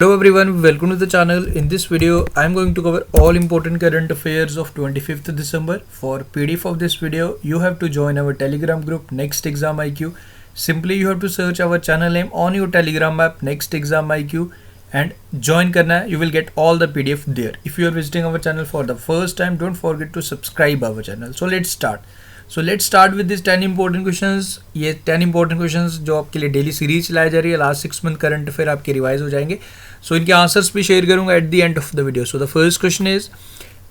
Hello everyone, welcome to the channel. In this video, I am going to cover all important current affairs of 25th December. For PDF of this video, you have to join our Telegram group Next Exam IQ. Simply you have to search our channel name on your Telegram app Next Exam IQ and join करना है. You will get all the PDF there. If you are visiting our channel for the first time, don't forget to subscribe our channel. So let's start. So let's start with this 10 important questions. ये 10 important questions जो आपके लिए daily series चलाई जा रही है, last 6 month current affair आपके revise हो जाएंगे. सो इनके आंसर्स भी शेयर करूंगा at the end of the video. So the first question is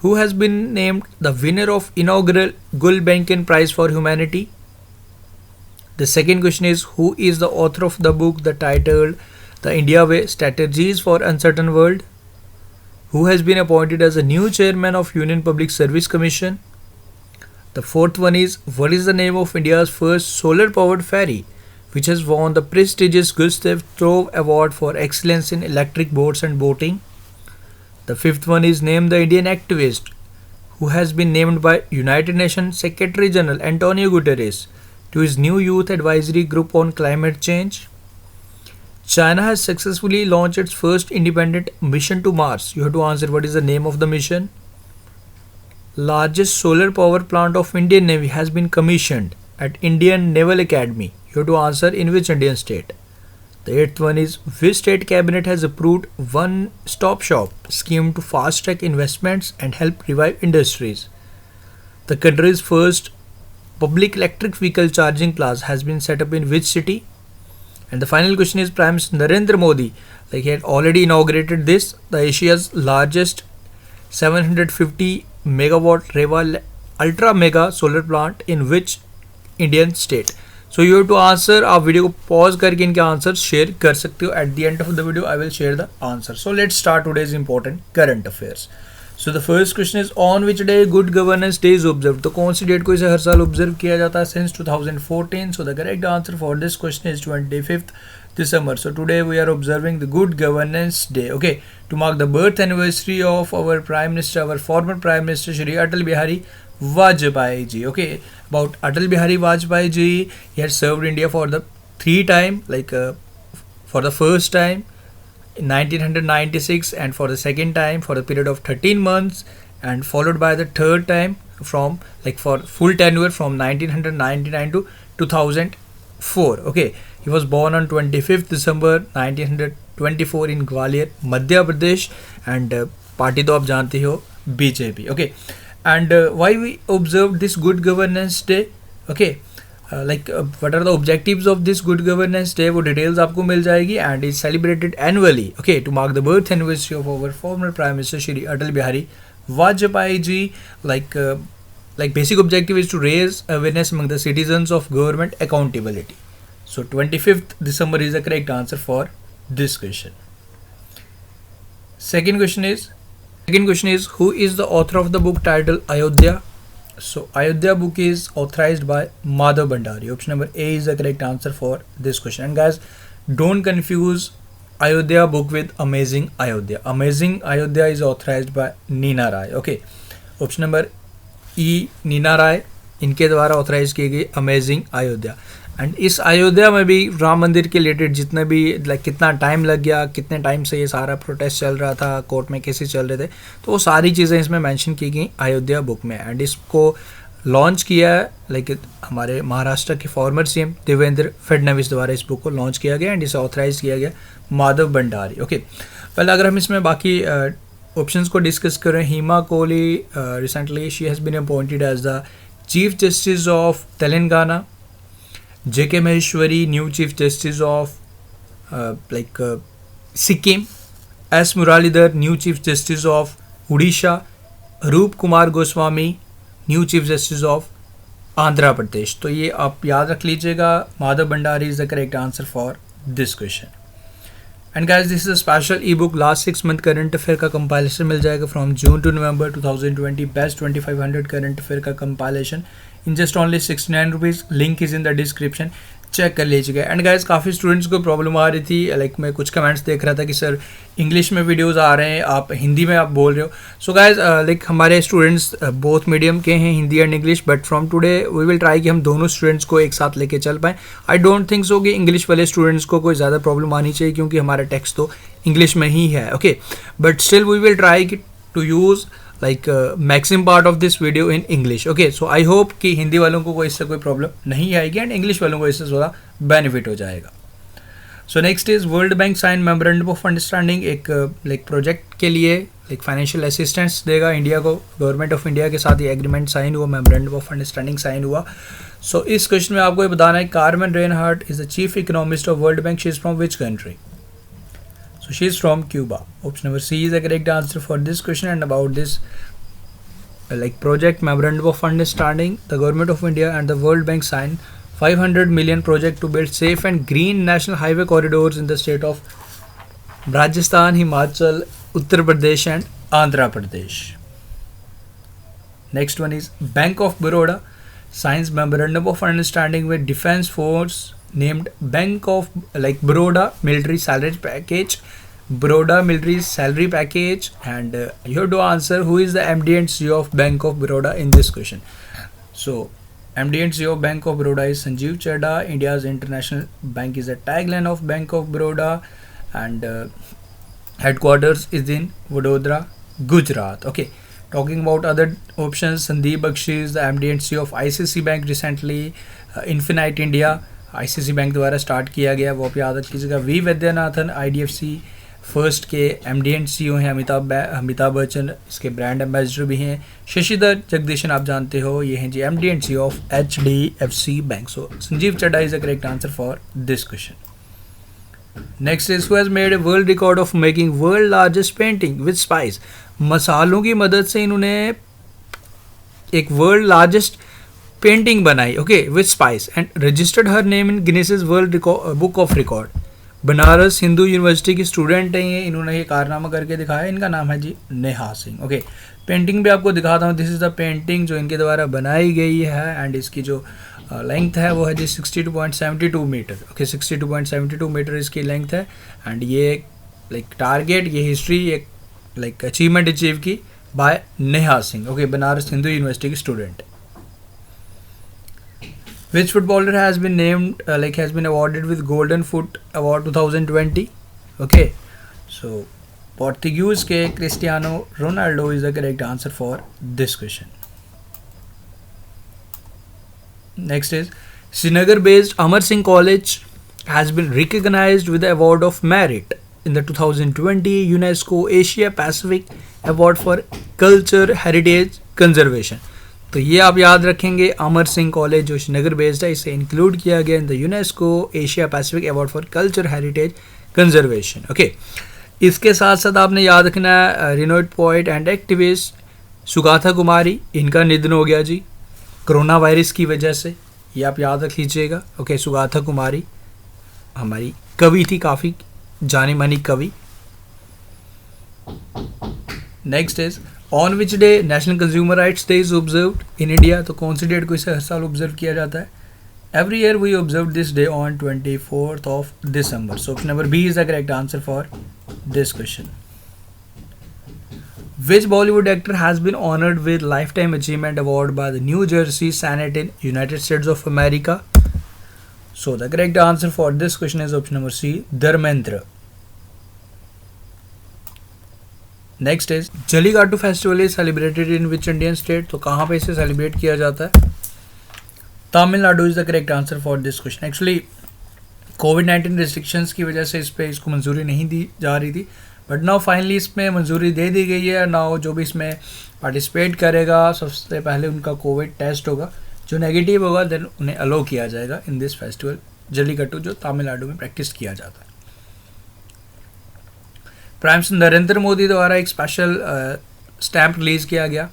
who has been named the winner of inaugural Gulbenkian prize for humanity. The second question is who is the author of the book the titled the India way strategies for uncertain world. Who has been appointed as a new chairman of union public service commission. The fourth one is what is the name of India's first solar powered ferry which has won the prestigious Gustav Trove Award for excellence in electric boats and boating. The fifth one is name the Indian activist who has been named by United Nations Secretary General Antonio Guterres to his new youth advisory group on climate change. China has successfully launched its first independent mission to Mars. You have to answer what is the name of the mission. Largest solar power plant of Indian Navy has been commissioned at Indian Naval Academy. You have to answer in which Indian state. The eighth one is which state cabinet has approved one-stop shop scheme to fast-track investments and help revive industries. The country's first public electric vehicle charging plaza has been set up in which city? And the final question is Prime Minister Narendra Modi, like he had already inaugurated this, the Asia's largest 750 megawatt Reva ultra mega solar plant in which Indian state. So you have to answer. आप video को pause करके इनके answer share कर सकते हो. Eight the end of the video I will share the answer. So let's start today's important current affairs. So the first question is on which day good governance day is observe. तो कौन सी date को इसे हर साल observe किया जाता है since 2014. So the correct answer for this question is 25th December. So today we are observing the Good Governance Day. Okay, to mark the birth anniversary of our Prime Minister, our former Prime Minister Shri Atal Bihari Vajpayee ji. Okay, about Atal Bihari Vajpayee ji, he had served India for the for the first time in 1996 and for the second time for the period of 13 months and followed by the third time from for full tenure from 1999 to 2004. Okay, he was born on 25th December 1924 in Gwalior, Madhya Pradesh, and party तो आप जानते हो BJP. Okay, and why we observe this Good Governance Day? Okay, what are the objectives of this Good Governance Day? वो details आपको मिल जाएगी and is celebrated annually. Okay, to mark the birth anniversary of our former Prime Minister Shri Atal Bihari Vajpayee ji. Basic objective is to raise awareness among the citizens of government accountability. So 25th December is the correct answer for this question. Second question is who is the author of the book titled Ayodhya? So Ayodhya book is authorized by Madhav Bhandari. Option number A is the correct answer for this question. And guys, don't confuse Ayodhya book with Amazing Ayodhya. Amazing Ayodhya is authorized by Neena Rai. Okay, option number E, Neena Rai, इनके द्वारा authorise की गई amazing Ayodhya. And इस अयोध्या में भी राम मंदिर के related जितने भी कितना टाइम लग गया, कितने टाइम से ये सारा प्रोटेस्ट चल रहा था, कोर्ट में केसेस चल रहे थे, तो वो सारी चीज़ें इसमें मेंशन की गई अयोध्या बुक में. एंड इसको लॉन्च किया है हमारे महाराष्ट्र के फॉर्मर सीएम देवेंद्र फडणवीस द्वारा इस बुक को लॉन्च किया गया एंड इसे ऑथराइज किया गया माधव भंडारी. ओके, पहले अगर हम इसमें बाकी ऑप्शंस को डिस्कस करें, Hima Kohli recently she has been appointed as the chief justice of Telangana. J.K. Maheshwari, new Chief Justice of Sikkim. S. Muralidhar, new Chief Justice of Odisha. Roop Kumar Goswami, new Chief Justice of Andhra Pradesh. तो ये आप याद रख लीजिएगा. Madhav Bhandari is the correct answer for this question. And guys, this is a special ebook. Last 6 month current affair का compilation मिल जाएगा from June to November 2020. Best 2500 current affair का compilation in just only 69 rupees. Link is in the description. Check कर लीजिएगा। And guys काफ़ी students को problem आ रही थी, लाइक मैं कुछ कमेंट्स देख रहा था कि सर इंग्लिश में वीडियोस आ रहे हैं, आप हिंदी में आप बोल रहे हो। सो गाइस लाइक हमारे स्टूडेंट्स बोथ मीडियम के हैं, Hindi and English, but from today we will try कि हम दोनों स्टूडेंट्स को एक साथ लेके चल पाएँ। आई डोंट थिंक सो कि इंग्लिश वाले स्टूडेंट्स को कोई ज़्यादा प्रॉब्लम आनी चाहिए, क्योंकि हमारा टेक्स्ट तो इंग्लिश में ही है, okay. But still we will try to use like maximum part of this video in English, okay। so I hope कि हिंदी वालों को कोई इससे कोई प्रॉब्लम नहीं आएगी एंड इंग्लिश वालों को इससे थोड़ा बेनिफिट हो जाएगा। So next is World Bank sign memorandum of understanding, एक लाइक प्रोजेक्ट के लिए लाइक फाइनेंशियल असिस्टेंस देगा इंडिया को। गवर्नमेंट ऑफ इंडिया के साथ ये एग्रीमेंट साइन हुआ, मेमोरेंडम ऑफ अंडरस्टैंडिंग साइन हुआ। सो इस क्वेश्चन में आपको ये बताना है, Carmen Reinhart is the chief economist of World Bank, she is from which country? So she is from Cuba. Option number C is the correct answer for this question. And about this like project memorandum of understanding, the government of India and the World Bank signed 500 million project to build safe and green national highway corridors in the state of Rajasthan, Himachal, Uttar Pradesh and Andhra Pradesh. Next one is Bank of Baroda signs memorandum of understanding with Defence Force named Bank of like Baroda military salary package, Baroda military salary package, and you have to answer who is the MD and CEO of Bank of Baroda in this question. So MD and CEO of Bank of Baroda is Sanjeev Chadha. India's international bank is the tagline of Bank of Baroda, and headquarters is in Vadodara, Gujarat, okay। Talking about other options, Sandeep Bakshi is the MD and CEO of ICICI Bank recently, Infinite India ICICI bank द्वारा start किया गया, वो आप याद रखिएगा। We Vaidyanathan IDFC first के MD and CEO हैं। अमिताभ बच्चन इसके ब्रांड एम्बेसडर भी हैं। शशिधर जगदीशन आप जानते हो, ये हैं जी MD and CEO of HDFC bank. So Sanjeev Chadha is the correct answer for this question. Next is who has made a world record of making world largest painting with spice, मसालों की मदद से इन्होंने एक वर्ल्ड लार्जेस्ट पेंटिंग बनाई, okay, with spice, and registered her name in Guinness world book of record. Banaras Hindu University की student हैं ये, इन्होंने ये कारनामा करके दिखाया। इनका नाम है जी नेहा सिंह, ओके। पेंटिंग भी आपको दिखाता हूँ, दिस इज़ द पेंटिंग जो इनके द्वारा बनाई गई है, एंड इसकी जो लेंथ है वो है जी 62.72 मीटर, ओके। 62.72 मीटर इसकी लेंथ है, एंड ये लाइक टारगेट, ये हिस्ट्री, एक लाइक अचीवमेंट अचीव की by Neha Singh, okay, Banaras Hindu University की student. Which footballer has been named has been awarded with Golden Foot Award 2020? Okay, so Portuguese के Cristiano Ronaldo is the correct answer for this question. Next is Srinagar-based Amar Singh College has been recognized with the award of merit in the 2020 UNESCO Asia Pacific Award for Culture Heritage Conservation. तो ये आप याद रखेंगे, Amar Singh college जो Srinagar based है, इसे include किया गया in the UNESCO Asia Pacific award for culture heritage conservation, okay. इसके साथ साथ आपने याद रखना है रिनोड पोइट एंड एक्टिविस्ट सुगाथा कुमारी, इनका निधन हो गया जी कोरोना वायरस की वजह से, ये आप याद रख लीजिएगा, ओके। सुगाथा कुमारी हमारी कवि थी, काफ़ी जानी मानी कवि। Next is on which day national consumer rights day is observed in India, तो कौन सी डेट को इसे हर साल ऑब्जर्व किया जाता है? Every year we observe this day on 24th of December. So option number B is the correct answer for this question. Which Bollywood actor has been honored with Lifetime Achievement Award by the New Jersey Senate in United States of America? So the correct answer for this question is option number C, Dharmendra. Next is Jallikattu festival is celebrated in which Indian state, तो कहाँ पे इसे celebrate किया जाता है? Tamil Nadu is the correct answer for this question. Actually कोविड-19 restrictions की वजह से इस पे इसको मंजूरी नहीं दी जा रही थी, बट नाउ फाइनली इसमें मंजूरी दे दी गई है। नाउ जो भी इसमें पार्टिसिपेट करेगा सबसे पहले उनका कोविड टेस्ट होगा, जो नेगेटिव होगा देन उन्हें अलो किया जाएगा इन दिस फेस्टिवल जलीघाटू, जो तमिलनाडु में प्रैक्टिस किया जाता है। प्राइम मिनिस्टर नरेंद्र मोदी द्वारा एक स्पेशल स्टैम्प रिलीज़ किया गया,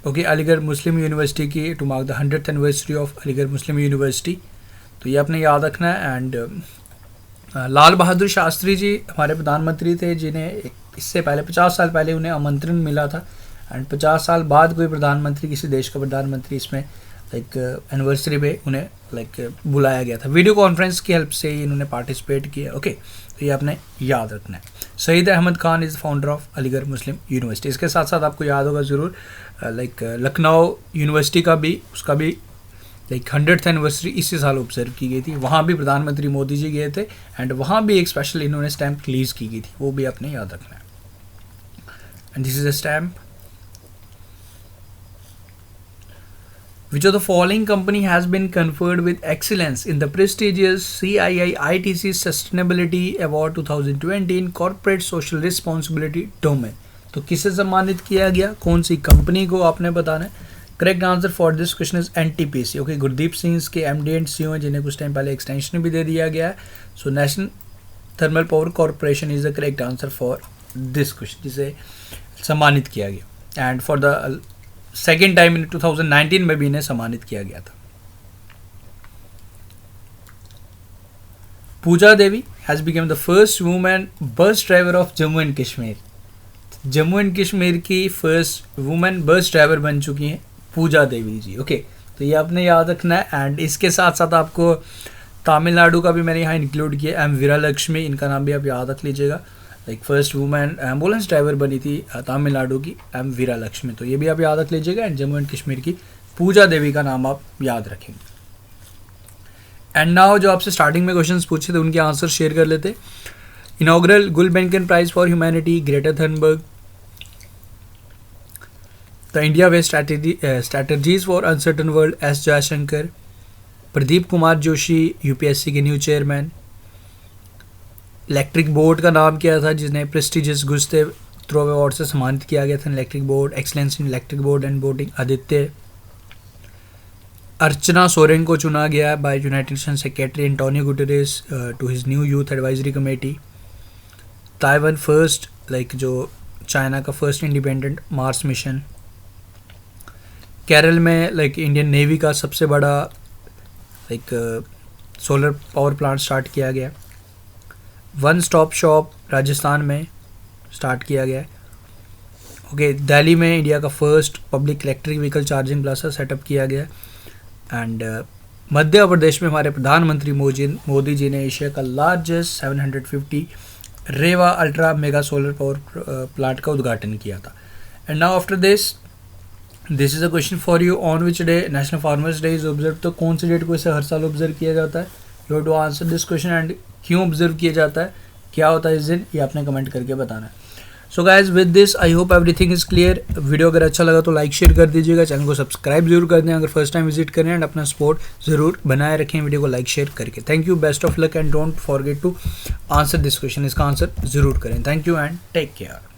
ओके, अलीगढ़ मुस्लिम यूनिवर्सिटी की to mark the 100th anniversary of Aligarh Muslim University, तो ये आपने याद रखना है। एंड लाल बहादुर शास्त्री जी हमारे प्रधानमंत्री थे, जिन्हें इससे पहले 50 साल पहले उन्हें आमंत्रण मिला था, एंड 50 साल बाद कोई प्रधानमंत्री, किसी देश का प्रधानमंत्री इसमें लाइक एनिवर्सरी पे उन्हें लाइक बुलाया गया था, वीडियो कॉन्फ्रेंस की हेल्प से इन्होंने पार्टिसिपेट किया। ओके, तो ये आपने याद रखना है। Syed Ahmad Khan is founder of Aligarh Muslim University. इसके साथ साथ आपको याद होगा ज़रूर लाइक लखनऊ यूनिवर्सिटी का भी, उसका भी लाइक 100th एनिवर्सरी इसी साल ऑब्जर्व की गई थी। वहाँ भी प्रधानमंत्री मोदी जी गए थे एंड वहाँ भी एक स्पेशल इन्होंने स्टैम्प रिलीज की गई थी, वो भी आपने याद रखना है। And this is a stamp. Which of the following company has been conferred with excellence in the prestigious CII ITC Sustainability Award 2020 in Corporate Social Responsibility Domain? तो किसे सम्मानित किया गया, कौन सी कंपनी को आपने बताना है। Correct answer for this question is NTPC। Okay, Gurdeep Singh के MD एंड CEO हैं, जिन्हें कुछ टाइम पहले एक्सटेंशन भी दे दिया गया है। So National Thermal Power Corporation is the correct answer for this question, जिसे सम्मानित किया गया। And for the second time in 2019 में भी इन्हें सम्मानित किया गया था। Puja Devi has become the first women bus driver of Jammu and Kashmir. Jammu and Kashmir की फर्स्ट वुमेन बस ड्राइवर बन चुकी हैं पूजा देवी जी। ओके, तो ये आपने याद रखना है। एंड इसके साथ साथ आपको तमिलनाडु का भी मैंने यहाँ इंक्लूड किया, एम वीरा लक्ष्मी, इनका नाम भी आप याद रख लीजिएगा। Like first women ambulance driver बनी थी तमिलनाडु की एम वीरा लक्ष्मी, तो ये भी आप याद रख लीजिएगा। एंड जम्मू एंड कश्मीर की पूजा देवी का नाम आप याद रखेंगे। एंड नाउ जो आपसे स्टार्टिंग में क्वेश्चंस पूछे थे उनके आंसर शेयर कर लेते। Inaugural Gulbenkian prize for humanity, Greta Thunberg. The India way strategies for uncertain world, S Jaishankar. Pradeep Kumar Joshi UPSC के न्यू चेयरमैन। इलेक्ट्रिक बोर्ड का नाम क्या था जिन्हें प्रेस्टिजियस गुस्तेव थ्रोवे अवार्ड से सम्मानित किया गया था। Electric boat, excellence in electric boat and boating, Aditya. Archana Soren को चुना गया by United Nation secretary Antonio Guterres to his new youth advisory committee. Taiwan first, like जो चाइना का first independent Mars mission. Kerala में लाइक इंडियन नेवी का सबसे बड़ा like solar power plant start किया गया। वन स्टॉप शॉप राजस्थान में start किया गया है। ओके, दिल्ली में इंडिया का first public electric vehicle charging plaza setup किया गया। एंड मध्य प्रदेश में हमारे प्रधानमंत्री मोदी जी ने एशिया का largest 750 Rewa ultra mega solar power plant का उद्घाटन किया था। And now after this is a question for you, on which day national farmers day is observe. तो कौन सी डेट को इसे हर साल ऑब्जर्व किया जाता है। You have to answer this question and क्यों ऑब्जर्व किया जाता है, क्या होता है इस दिन, ये आपने कमेंट करके बताना है। So guys with this I hope everything is clear. Video अगर अच्छा लगा तो लाइक शेयर कर दीजिएगा, चैनल को सब्सक्राइब जरूर कर दें अगर फर्स्ट टाइम विजिट करें, एंड अपना सपोर्ट जरूर बनाए रखें वीडियो को लाइक शेयर करके। Thank you, best of luck and don't forget to answer this question. इसका आंसर जरूर करें। Thank you and take care.